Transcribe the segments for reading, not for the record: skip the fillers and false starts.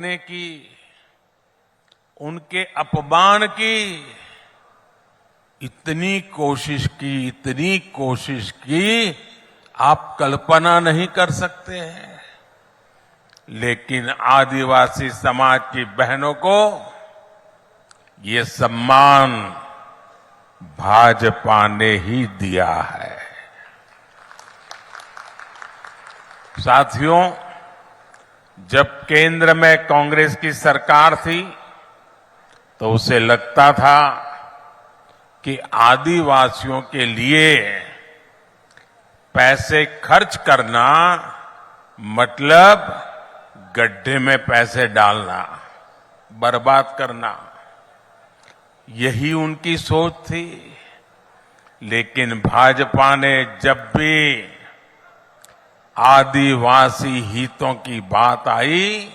ने की, उनके अपमान की इतनी कोशिश की आप कल्पना नहीं कर सकते हैं। लेकिन आदिवासी समाज की बहनों को ये सम्मान भाजपा ने ही दिया है। साथियों, जब केंद्र में कांग्रेस की सरकार थी तो उसे लगता था कि आदिवासियों के लिए पैसे खर्च करना मतलब गड्ढे में पैसे डालना, बर्बाद करना, यही उनकी सोच थी। लेकिन भाजपा ने जब भी आदिवासी हितों की बात आई,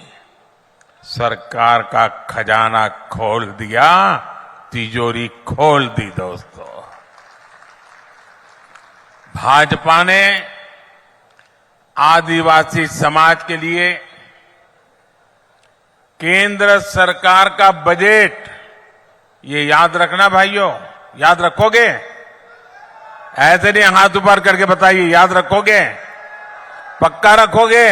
सरकार का खजाना खोल दिया, तिजोरी खोल दी। दोस्तों, भाजपा ने आदिवासी समाज के लिए केंद्र सरकार का बजट, ये याद रखना भाइयों, याद रखोगे? ऐसे नहीं हाथ ऊपर करके बताइए, याद रखोगे? पक्का रखोगे?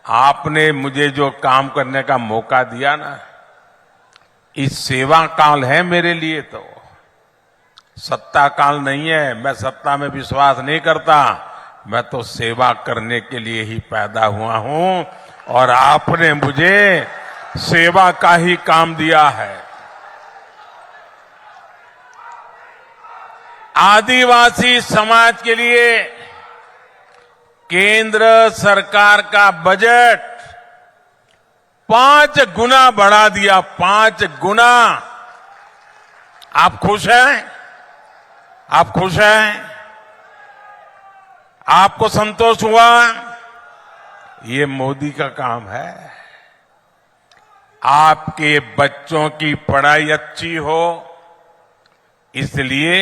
आपने मुझे जो काम करने का मौका दिया ना, इस सेवा काल है मेरे लिए, तो सत्ता काल नहीं है। मैं सत्ता में विश्वास नहीं करता, मैं तो सेवा करने के लिए ही पैदा हुआ हूं और आपने मुझे सेवा का ही काम दिया है। आदिवासी समाज के लिए केंद्र सरकार का बजट 5 गुना बढ़ा दिया, 5 गुना। आप खुश हैं? आप खुश हैं? आपको संतोष हुआ? ये मोदी का काम है। आपके बच्चों की पढ़ाई अच्छी हो, इसलिए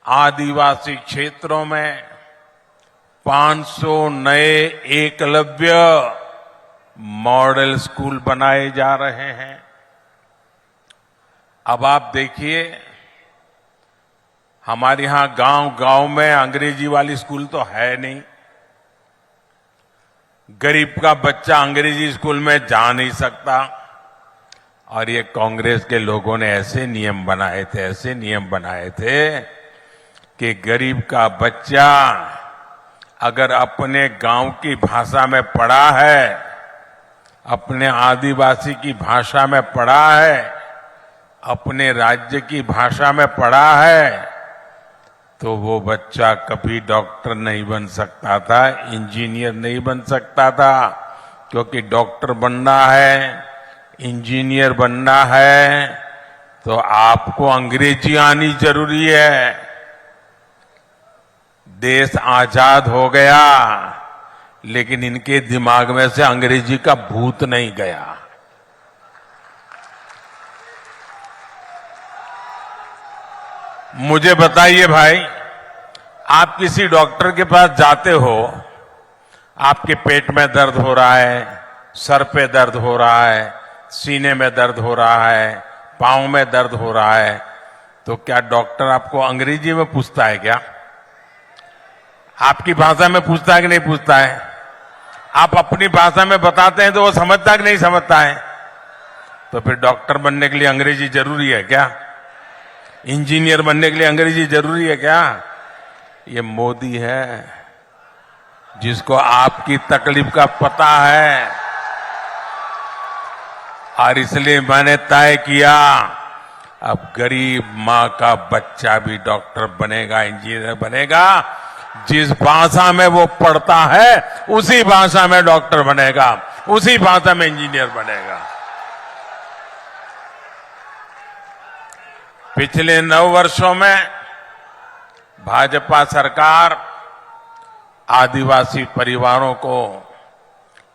आदिवासी क्षेत्रों में 500 नए एकलव्य मॉडल स्कूल बनाए जा रहे हैं। अब आप देखिए, हमारे यहां गांव में अंग्रेजी वाली स्कूल तो है नहीं। गरीब का बच्चा अंग्रेजी स्कूल में जा नहीं सकता। और ये कांग्रेस के लोगों ने ऐसे नियम बनाए थे कि गरीब का बच्चा अगर अपने गांव की भाषा में पढ़ा है, अपने आदिवासी की भाषा में पढ़ा है, अपने राज्य की भाषा में पढ़ा है, तो वो बच्चा कभी डॉक्टर नहीं बन सकता था, इंजीनियर नहीं बन सकता था। क्योंकि डॉक्टर बनना है, इंजीनियर बनना है, तो आपको अंग्रेजी आनी जरूरी है। देश आजाद हो गया, लेकिन इनके दिमाग में से अंग्रेजी का भूत नहीं गया। मुझे बताइए भाई, आप किसी डॉक्टर के पास जाते हो, आपके पेट में दर्द हो रहा है, सर पे दर्द हो रहा है, सीने में दर्द हो रहा है, पांव में दर्द हो रहा है, तो क्या डॉक्टर आपको अंग्रेजी में पूछता है क्या? आपकी भाषा में पूछता है कि नहीं पूछता है? आप अपनी भाषा में बताते हैं तो वो समझता है कि नहीं समझता है? तो फिर डॉक्टर बनने के लिए अंग्रेजी जरूरी है क्या? इंजीनियर बनने के लिए अंग्रेजी जरूरी है क्या? ये मोदी है जिसको आपकी तकलीफ का पता है, और इसलिए मैंने तय किया, अब गरीब मां का बच्चा भी डॉक्टर बनेगा, इंजीनियर बनेगा। जिस भाषा में वो पढ़ता है उसी भाषा में डॉक्टर बनेगा, उसी भाषा में इंजीनियर बनेगा। पिछले 9 वर्षों में भाजपा सरकार आदिवासी परिवारों को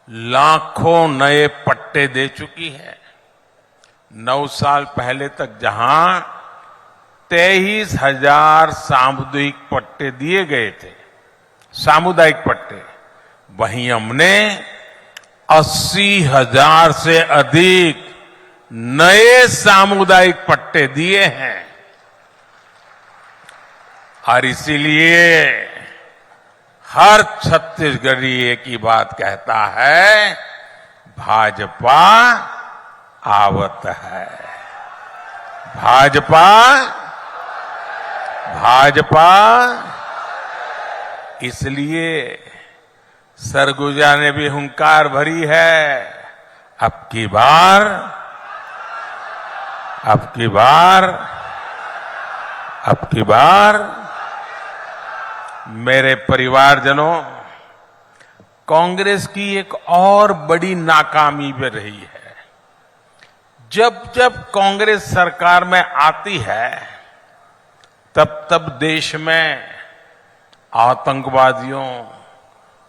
लाखों नए पट्टे दे चुकी है। 9 साल पहले तक जहां 23,000 सामुदायिक पट्टे दिए गए थे, सामुदायिक पट्टे, वहीं हमने 80,000 से अधिक नए सामुदायिक पट्टे दिए हैं। और इसीलिए हर छत्तीसगढ़ी एक ही बात कहता है, भाजपा आवत है। भाजपा भाजपा। इसलिए सरगुजा ने भी हुंकार भरी है, अब की बार मेरे परिवारजनों, कांग्रेस की एक और बड़ी नाकामी भी रही है। जब जब कांग्रेस सरकार में आती है, तब तब देश में आतंकवादियों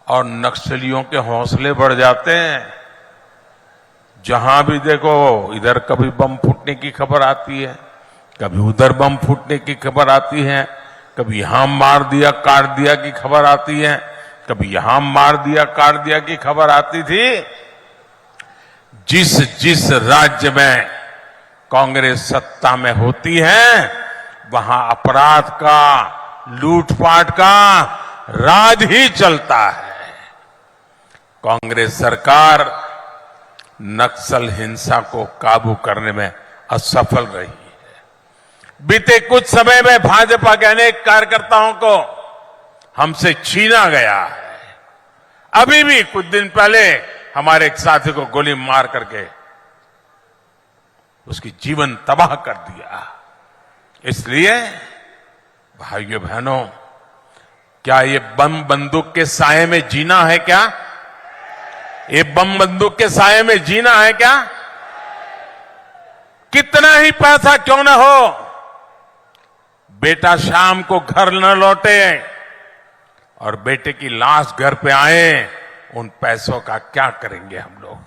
और नक्सलियों के हौसले बढ़ जाते हैं। जहां भी देखो, इधर कभी बम फूटने की खबर आती है, कभी उधर बम फूटने की खबर आती है, कभी यहां मार दिया काट दिया की खबर आती है, कभी यहां मार दिया काट दिया की खबर आती थी। जिस जिस राज्य में कांग्रेस सत्ता में होती है, वहां अपराध का, लूटपाट का राज ही चलता है। कांग्रेस सरकार नक्सल हिंसा को काबू करने में असफल रही है। बीते कुछ समय में भाजपा के अनेक कार्यकर्ताओं को हमसे छीना गया है। अभी भी कुछ दिन पहले हमारे एक साथी को गोली मार करके उसकी जीवन तबाह कर दिया। इसलिए भाइयों बहनों, क्या ये बम बंदूक के साए में जीना है क्या? ये बम बंदूक के साए में जीना है क्या? कितना ही पैसा क्यों न हो, बेटा शाम को घर न लौटे और बेटे की लाश घर पे आए, उन पैसों का क्या करेंगे हम लोग?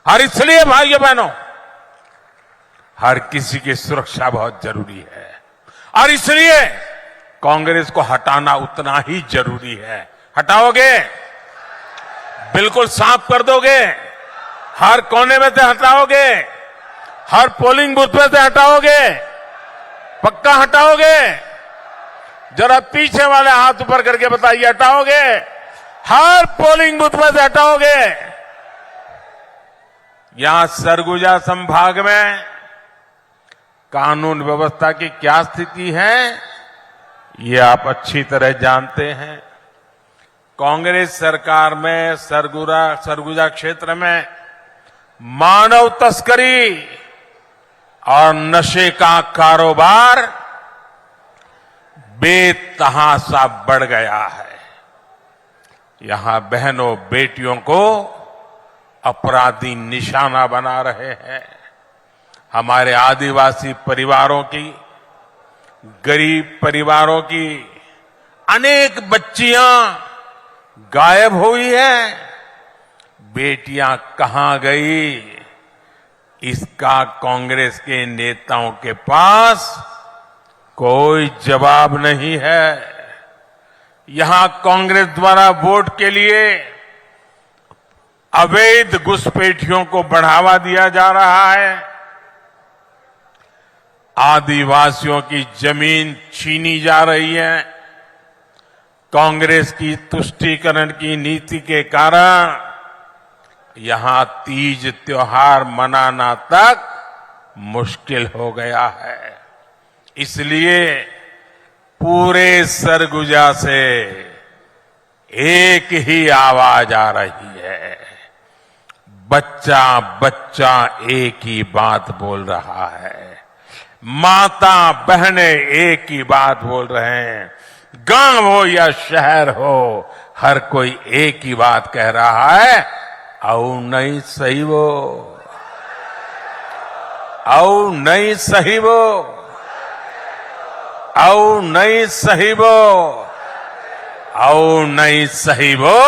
और इसलिए भाइयों बहनों, हर किसी की सुरक्षा बहुत जरूरी है और इसलिए कांग्रेस को हटाना उतना ही जरूरी है। हटाओगे? बिल्कुल साफ कर दोगे? हर कोने में से हटाओगे? हर पोलिंग बूथ में से हटाओगे? पक्का हटाओगे? जरा पीछे वाले हाथ ऊपर करके बताइए, हटाओगे? हर पोलिंग बूथ में से हटाओगे? यहां सरगुजा संभाग में कानून व्यवस्था की क्या स्थिति है, ये आप अच्छी तरह जानते हैं। कांग्रेस सरकार में सरगुजा क्षेत्र में मानव तस्करी और नशे का कारोबार बेतहाशा बढ़ गया है। यहां बहनों बेटियों को अपराधी निशाना बना रहे हैं। हमारे आदिवासी परिवारों की, गरीब परिवारों की अनेक बच्चियां गायब हुई हैं। बेटियां कहां गई, इसका कांग्रेस के नेताओं के पास कोई जवाब नहीं है। यहां कांग्रेस द्वारा वोट के लिए अवैध घुसपैठियों को बढ़ावा दिया जा रहा है। आदिवासियों की जमीन छीनी जा रही है। कांग्रेस की तुष्टीकरण की नीति के कारण यहां तीज त्योहार मनाना तक मुश्किल हो गया है। इसलिए पूरे सरगुजा से एक ही आवाज आ रही है, बच्चा बच्चा एक ही बात बोल रहा है, माता बहनें एक ही बात बोल रहे हैं, गांव हो या शहर हो, हर कोई एक ही बात कह रहा है, औ नहीं सही वो, औ नहीं सही वो, औ नहीं सही वो, औ नहीं सही वो,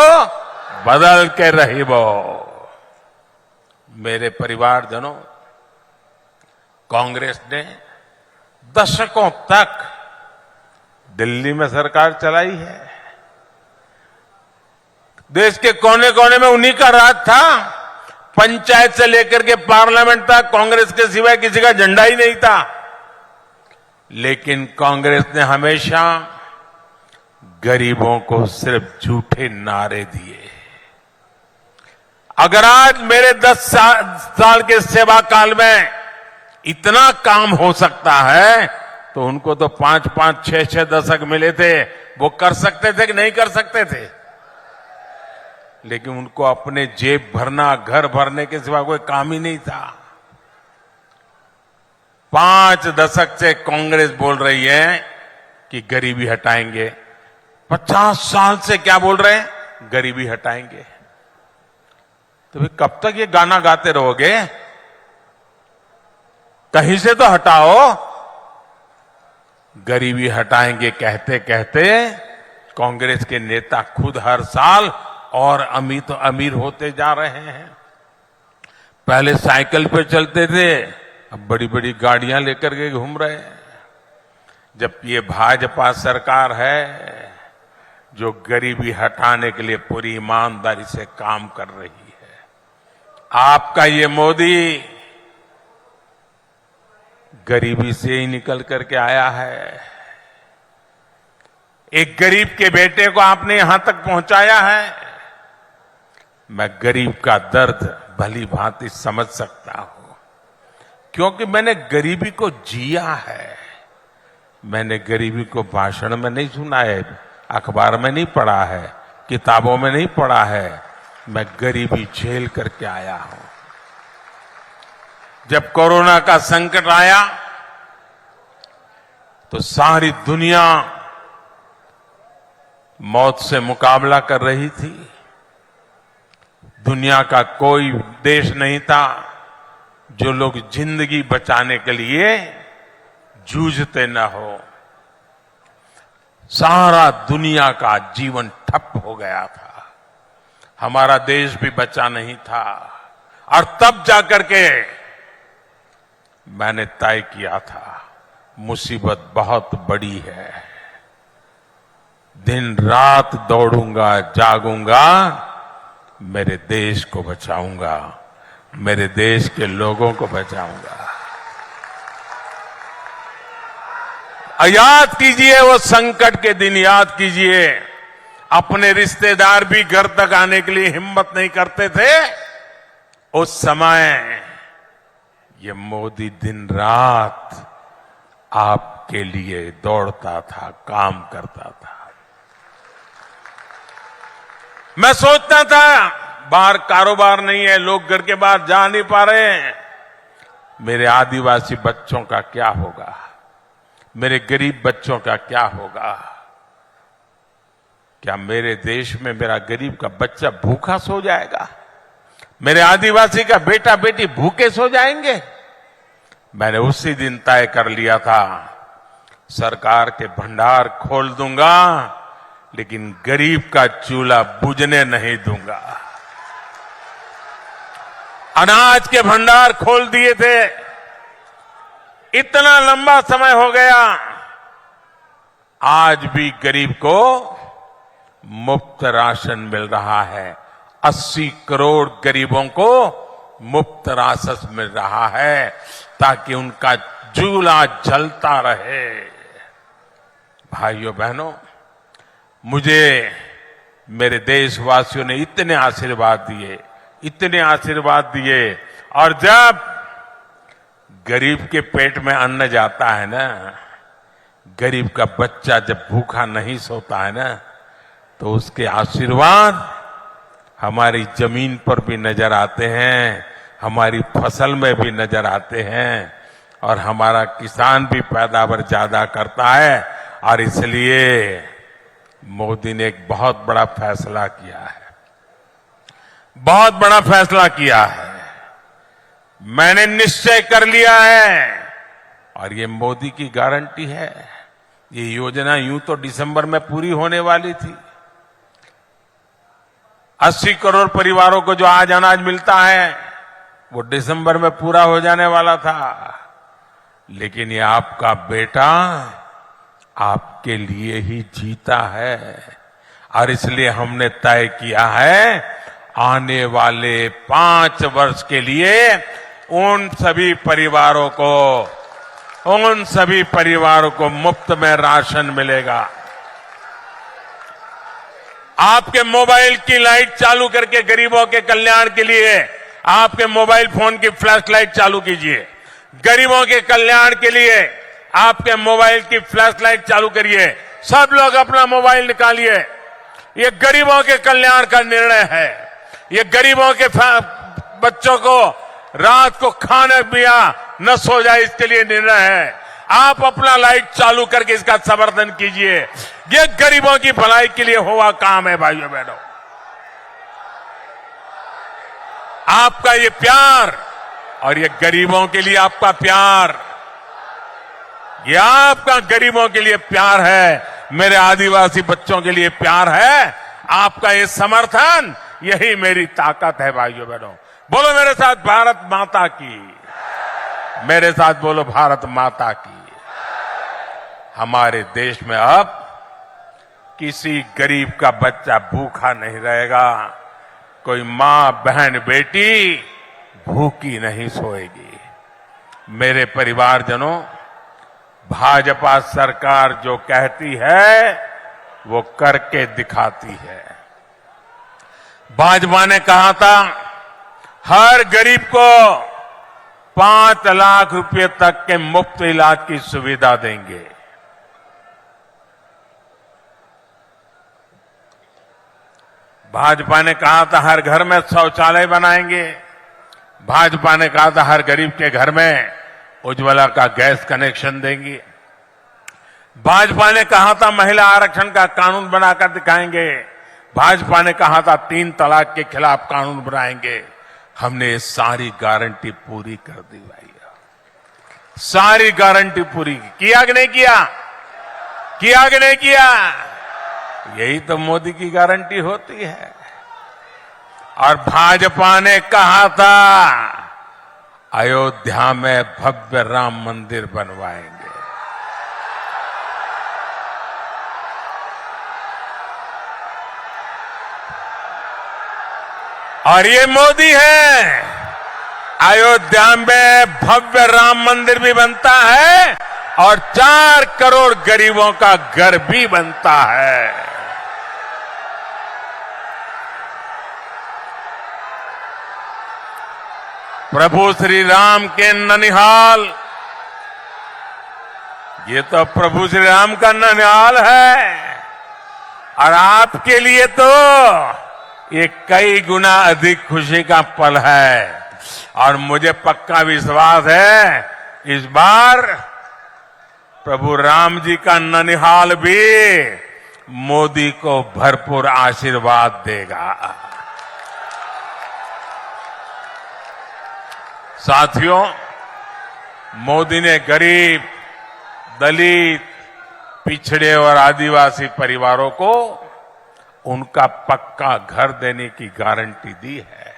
बदल के रही वो। मेरे परिवारजनों, कांग्रेस ने दशकों तक दिल्ली में सरकार चलाई है। देश के कोने कोने में उन्हीं का राज था। पंचायत से लेकर के पार्लियामेंट तक कांग्रेस के सिवाय किसी का झंडा ही नहीं था। लेकिन कांग्रेस ने हमेशा गरीबों को सिर्फ झूठे नारे दिए। अगर आज मेरे 10 साल के सेवा काल में इतना काम हो सकता है तो उनको तो 5-5, 6-6 दशक मिले थे। वो कर सकते थे कि नहीं कर सकते थे? लेकिन उनको अपने जेब भरना, घर भरने के सिवा कोई काम ही नहीं था। 5 दशक से कांग्रेस बोल रही है कि गरीबी हटाएंगे। 50 साल से क्या बोल रहे हैं? गरीबी हटाएंगे। तो फिर कब तक ये गाना गाते रहोगे? कहीं से तो हटाओ। गरीबी हटाएंगे कहते कहते कांग्रेस के नेता खुद हर साल और अमीर होते जा रहे हैं। पहले साइकिल पे चलते थे, अब बड़ी बड़ी गाड़ियां लेकर के घूम रहे हैं। जब ये भाजपा सरकार है जो गरीबी हटाने के लिए पूरी ईमानदारी से काम कर रही है। आपका ये मोदी गरीबी से ही निकल करके आया है। एक गरीब के बेटे को आपने यहां तक पहुंचाया है। मैं गरीब का दर्द भली भांति समझ सकता हूं, क्योंकि मैंने गरीबी को जिया है। मैंने गरीबी को भाषण में नहीं सुना है, अखबार में नहीं पढ़ा है, किताबों में नहीं पढ़ा है। मैं गरीबी झेल करके आया हूं। जब कोरोना का संकट आया तो सारी दुनिया मौत से मुकाबला कर रही थी। दुनिया का कोई देश नहीं था जो लोग जिंदगी बचाने के लिए जूझते न हो। सारा दुनिया का जीवन ठप हो गया था। हमारा देश भी बचा नहीं था। और तब जाकर के मैंने तय किया था मुसीबत बहुत बड़ी है। दिन रात दौड़ूंगा, जागूंगा, मेरे देश को बचाऊंगा, मेरे देश के लोगों को बचाऊंगा। याद कीजिए वो संकट के दिन, याद कीजिए अपने रिश्तेदार भी घर तक आने के लिए हिम्मत नहीं करते थे। उस समय ये मोदी दिन रात आपके लिए दौड़ता था, काम करता था। मैं सोचता था बाहर कारोबार नहीं है, लोग घर के बाहर जा नहीं पा रहे हैं, मेरे आदिवासी बच्चों का क्या होगा, मेरे गरीब बच्चों का क्या होगा। क्या मेरे देश में मेरा गरीब का बच्चा भूखा सो जाएगा? मेरे आदिवासी का बेटा बेटी भूखे सो जाएंगे? मैंने उसी दिन तय कर लिया था सरकार के भंडार खोल दूंगा, लेकिन गरीब का चूल्हा बुझने नहीं दूंगा। अनाज के भंडार खोल दिए थे। इतना लंबा समय हो गया, आज भी गरीब को मुफ्त राशन मिल रहा है। 80 करोड़ गरीबों को मुफ्त राशन मिल रहा है ताकि उनका चूल्हा जलता रहे। भाइयों बहनों, मुझे मेरे देशवासियों ने इतने आशीर्वाद दिए, और जब गरीब के पेट में अन्न जाता है ना, गरीब का बच्चा जब भूखा नहीं सोता है ना, तो उसके आशीर्वाद हमारी जमीन पर भी नजर आते हैं, हमारी फसल में भी नजर आते हैं, और हमारा किसान भी पैदावार ज्यादा करता है। और इसलिए मोदी ने एक बहुत बड़ा फैसला किया है, बहुत बड़ा फैसला किया है। मैंने निश्चय कर लिया है, और ये मोदी की गारंटी है। ये योजना यूं तो दिसंबर में पूरी होने वाली थी। 80 करोड़ परिवारों को जो आज अनाज मिलता है वो दिसंबर में पूरा हो जाने वाला था। लेकिन ये आपका बेटा आपके लिए ही जीता है, और इसलिए हमने तय किया है आने वाले 5 वर्ष के लिए उन सभी परिवारों को मुफ्त में राशन मिलेगा। आपके मोबाइल की लाइट चालू करके गरीबों के कल्याण के लिए आपके मोबाइल फोन की फ्लैश लाइट चालू कीजिए। गरीबों के कल्याण के लिए आपके मोबाइल की फ्लैश लाइट चालू करिए। सब लोग अपना मोबाइल निकालिए। ये गरीबों के कल्याण का निर्णय है। ये गरीबों के बच्चों को रात को खाने पिया न सो जाए इसके लिए निर्णय है। आप अपना लाइट चालू करके इसका समर्थन कीजिए। ये गरीबों की भलाई के लिए हुआ काम है भाइयों बहनों। आपका ये प्यार और ये गरीबों के लिए आपका प्यार, ये आपका गरीबों के लिए प्यार है, मेरे आदिवासी बच्चों के लिए प्यार है। आपका ये समर्थन, यही मेरी ताकत है भाइयों बहनों। बोलो मेरे साथ भारत माता की, मेरे साथ बोलो भारत माता की। हमारे देश में अब किसी गरीब का बच्चा भूखा नहीं रहेगा। कोई मां बहन बेटी भूखी नहीं सोएगी। मेरे परिवारजनों, भाजपा सरकार जो कहती है वो करके दिखाती है। भाजपा ने कहा था हर गरीब को 5 लाख रुपए तक के मुफ्त इलाज की सुविधा देंगे। भाजपा ने कहा था हर घर में शौचालय बनाएंगे। भाजपा ने कहा था हर गरीब के घर में उज्ज्वला का गैस कनेक्शन देंगे। भाजपा ने कहा था महिला आरक्षण का कानून बनाकर दिखाएंगे। भाजपा ने कहा था 3 तलाक के खिलाफ कानून बनाएंगे। हमने ये सारी गारंटी पूरी कर दी भाई। सारी गारंटी पूरी किया कि नहीं किया? किया कि नहीं किया? यही तो मोदी की गारंटी होती है। और भाजपा ने कहा था अयोध्या में भव्य राम मंदिर बनवाएंगे। और ये मोदी है। अयोध्या में भव्य राम मंदिर भी बनता है और 4 करोड़ गरीबों का घर भी बनता है। प्रभु श्री राम के ननिहाल, ये तो प्रभु श्री राम का ननिहाल है। और आपके लिए तो ये कई गुना अधिक खुशी का पल है। और मुझे पक्का विश्वास है इस बार प्रभु राम जी का ननिहाल भी मोदी को भरपूर आशीर्वाद देगा। साथियों, मोदी ने गरीब, दलित, पिछड़े और आदिवासी परिवारों को उनका पक्का घर देने की गारंटी दी है।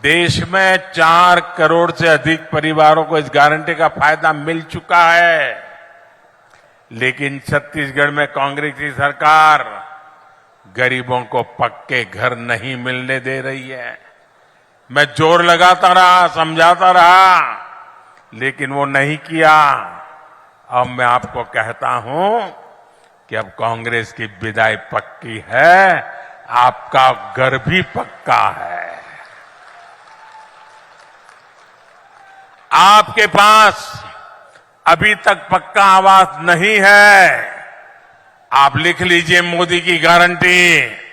देश में 4 करोड़ से अधिक परिवारों को इस गारंटी का फायदा मिल चुका है। लेकिन छत्तीसगढ़ में कांग्रेस की सरकार गरीबों को पक्के घर नहीं मिलने दे रही है। मैं जोर लगाता रहा, समझाता रहा, लेकिन वो नहीं किया। अब मैं आपको कहता हूं कि अब कांग्रेस की विदाई पक्की है, आपका घर भी पक्का है। आपके पास अभी तक पक्का आवास नहीं है, आप लिख लीजिए मोदी की गारंटी।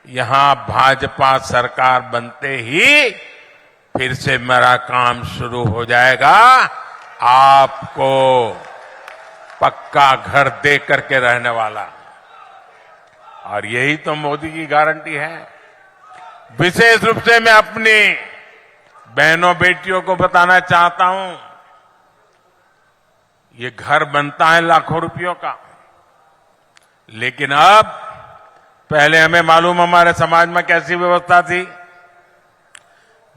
यहां भाजपा सरकार बनते ही फिर से मेरा काम शुरू हो जाएगा। आपको पक्का घर दे करके रहने वाला। और यही तो मोदी की गारंटी है। विशेष रूप से मैं अपनी बहनों बेटियों को बताना चाहता हूं, ये घर बनता है लाखों रुपयों का, लेकिन अब पहले हमें मालूम हमारे समाज में कैसी व्यवस्था थी।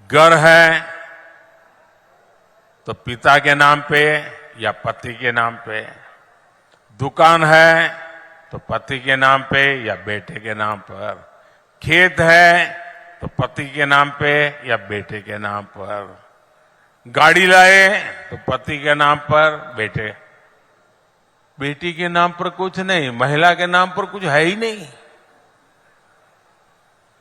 घर है तो पिता के नाम पे या पति के नाम पे, दुकान है तो पति के नाम पे या बेटे के नाम पर, खेत है तो पति के नाम पे या बेटे के नाम पर, गाड़ी लाए तो पति के नाम पर, बेटी के नाम पर कुछ नहीं, महिला के नाम पर कुछ है ही नहीं।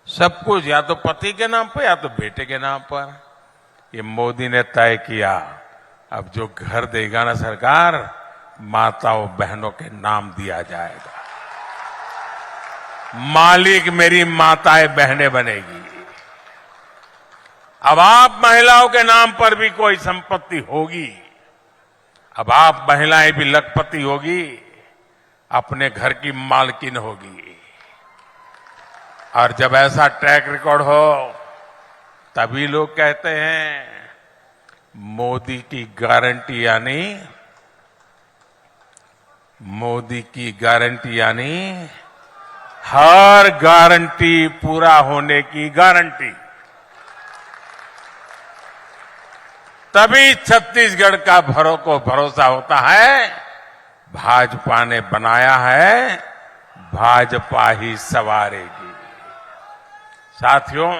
सब कुछ या तो पति के नाम पर या तो बेटे के नाम पर। ये मोदी ने तय किया, अब जो घर देगा ना सरकार, माताओं बहनों के नाम दिया जाएगा। मालिक मेरी माताएं बहनें बनेगी। अब आप महिलाओं के नाम पर भी कोई संपत्ति होगी, अब आप महिलाएं भी लखपति होगी, अपने घर की मालकिन होगी। और जब ऐसा ट्रैक रिकॉर्ड हो तभी लोग कहते हैं मोदी की गारंटी यानी हर गारंटी पूरा होने की गारंटी। तभी छत्तीसगढ़ का भरोसा होता है, भाजपा ने बनाया है, भाजपा ही संवारेगी। साथियों,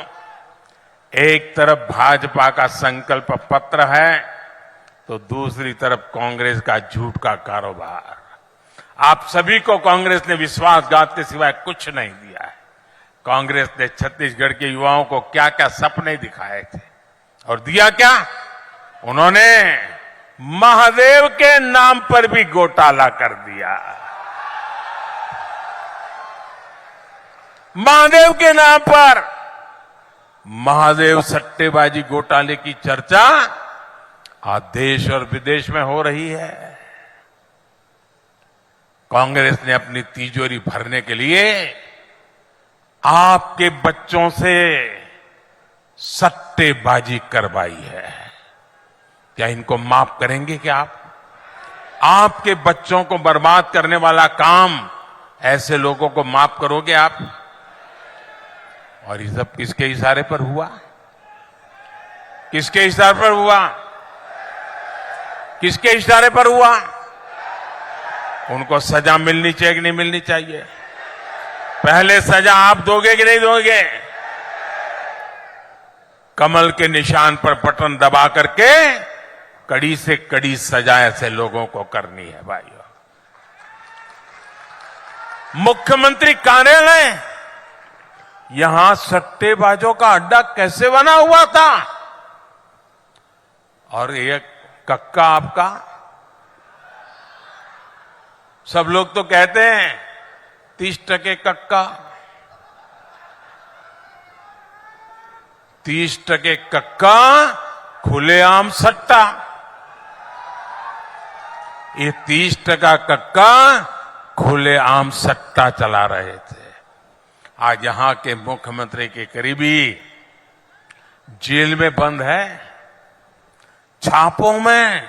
एक तरफ भाजपा का संकल्प पत्र है तो दूसरी तरफ कांग्रेस का झूठ का कारोबार। आप सभी को कांग्रेस ने विश्वासघात के सिवाय कुछ नहीं दिया है। कांग्रेस ने छत्तीसगढ़ के युवाओं को क्या क्या सपने दिखाए थे और दिया क्या? उन्होंने महादेव के नाम पर भी घोटाला कर दिया। महादेव के नाम पर महादेव सट्टेबाजी घोटाले की चर्चा आज देश और विदेश में हो रही है। कांग्रेस ने अपनी तिजोरी भरने के लिए आपके बच्चों से सट्टेबाजी करवाई है। क्या इनको माफ करेंगे क्या आप? आपके बच्चों को बर्बाद करने वाला काम ऐसे लोगों को माफ करोगे आप? और ये सब किसके इशारे पर हुआ? किसके इशारे पर हुआ? किसके इशारे पर हुआ? उनको सजा मिलनी चाहिए कि नहीं मिलनी चाहिए? पहले सजा आप दोगे कि नहीं दोगे? कमल के निशान पर बटन दबा करके कड़ी से कड़ी सजा ऐसे लोगों को करनी है भाइयों। मुख्यमंत्री कार्यालय यहां सट्टेबाजों का अड्डा कैसे बना हुआ था? और एक कक्का आपका, सब लोग तो कहते हैं 30% कक्का, 30% कक्का, खुलेआम सट्टा। ये 30% कक्का खुलेआम सट्टा चला रहे थे। आज यहां के मुख्यमंत्री के करीबी जेल में बंद है। छापों में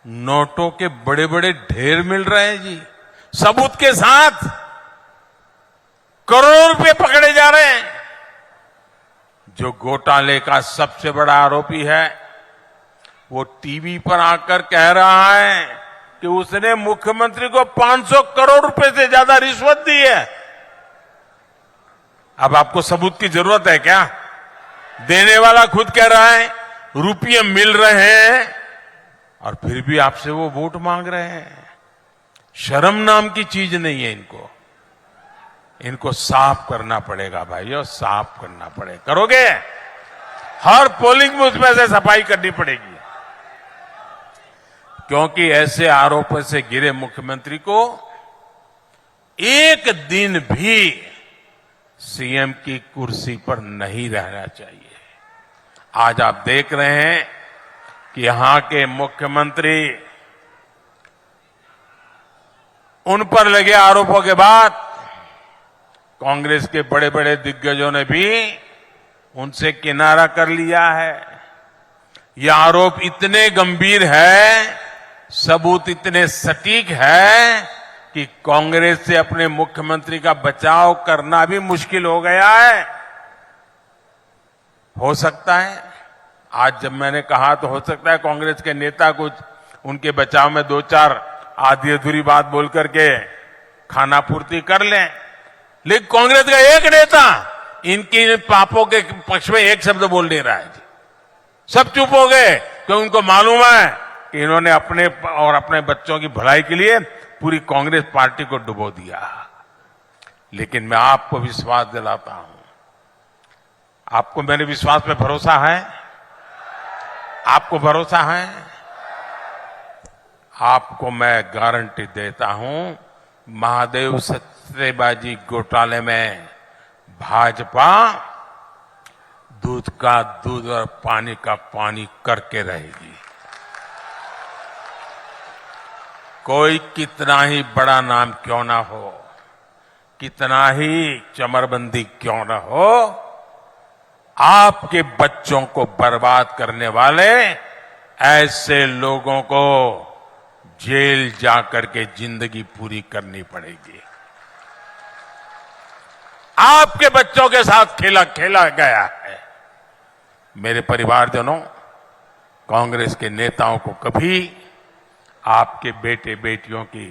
नोटों के बड़े बड़े ढेर मिल रहे हैं जी, सबूत के साथ। करोड़ों रुपए पकड़े जा रहे हैं। जो घोटाले का सबसे बड़ा आरोपी है वो टीवी पर आकर कह रहा है कि उसने मुख्यमंत्री को 500 करोड़ रुपए से ज्यादा रिश्वत दी है। अब आपको सबूत की जरूरत है क्या? देने वाला खुद कह रहा है रुपये मिल रहे हैं और फिर भी आपसे वो वोट मांग रहे हैं। शर्म नाम की चीज नहीं है इनको। इनको साफ करना पड़ेगा भाइयों, साफ करना पड़ेगा। करोगे? हर पोलिंग बूथ में से सफाई करनी पड़ेगी, क्योंकि ऐसे आरोपों से घिरे मुख्यमंत्री को एक दिन भी सीएम की कुर्सी पर नहीं रहना चाहिए। आज आप देख रहे हैं कि यहां के मुख्यमंत्री, उन पर लगे आरोपों के बाद कांग्रेस के बड़े बड़े दिग्गजों ने भी उनसे किनारा कर लिया है। ये आरोप इतने गंभीर है, सबूत इतने सटीक है कि कांग्रेस से अपने मुख्यमंत्री का बचाव करना भी मुश्किल हो गया है। हो सकता है आज जब मैंने कहा तो हो सकता है कांग्रेस के नेता कुछ उनके बचाव में 2-4 आधी अधूरी बात बोल करके खाना पूर्ति कर लें। लेकिन कांग्रेस का एक नेता इनकी पापों के पक्ष में एक शब्द बोल नहीं रहा है जी। सब चुप हो गए क्योंकि उनको मालूम है कि इन्होंने अपने और अपने बच्चों की भलाई के लिए पूरी कांग्रेस पार्टी को डुबो दिया। लेकिन मैं आपको विश्वास दिलाता हूं, आपको मेरे विश्वास पे भरोसा है? आपको भरोसा है? आपको मैं गारंटी देता हूं, महादेव सट्टेबाजी घोटाले में भाजपा दूध का दूध और पानी का पानी करके रहेगी। कोई कितना ही बड़ा नाम क्यों ना हो, कितना ही चमरबंदी क्यों ना हो, आपके बच्चों को बर्बाद करने वाले ऐसे लोगों को जेल जाकर के जिंदगी पूरी करनी पड़ेगी। आपके बच्चों के साथ खेला गया है। मेरे परिवारजनों, कांग्रेस के नेताओं को कभी आपके बेटे बेटियों की,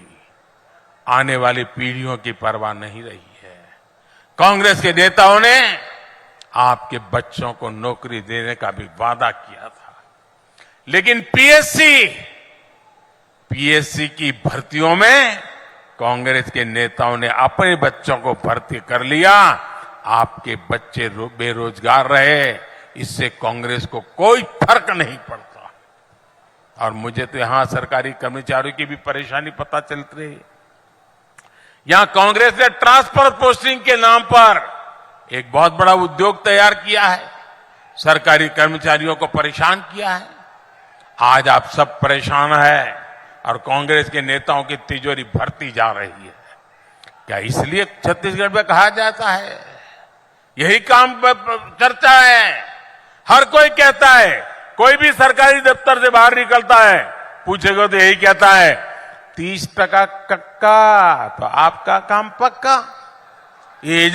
आने वाली पीढ़ियों की परवाह नहीं रही है। कांग्रेस के नेताओं ने आपके बच्चों को नौकरी देने का भी वादा किया था, लेकिन पीएससी की भर्तियों में कांग्रेस के नेताओं ने अपने बच्चों को भर्ती कर लिया। आपके बच्चे बेरोजगार रहे, इससे कांग्रेस को कोई फर्क नहीं पड़ता। और मुझे तो यहां सरकारी कर्मचारियों की भी परेशानी पता चलती रही। यहां कांग्रेस ने ट्रांसफर पोस्टिंग के नाम पर एक बहुत बड़ा उद्योग तैयार किया है, सरकारी कर्मचारियों को परेशान किया है। आज आप सब परेशान हैं और कांग्रेस के नेताओं की तिजोरी भरती जा रही है। क्या इसलिए छत्तीसगढ़ में कहा जाता है? यही काम चर्चा है। हर कोई कहता है, कोई भी सरकारी दफ्तर से बाहर निकलता है, पूछेगा तो यही कहता है 30% कक्का, तो आपका काम पक्का। ये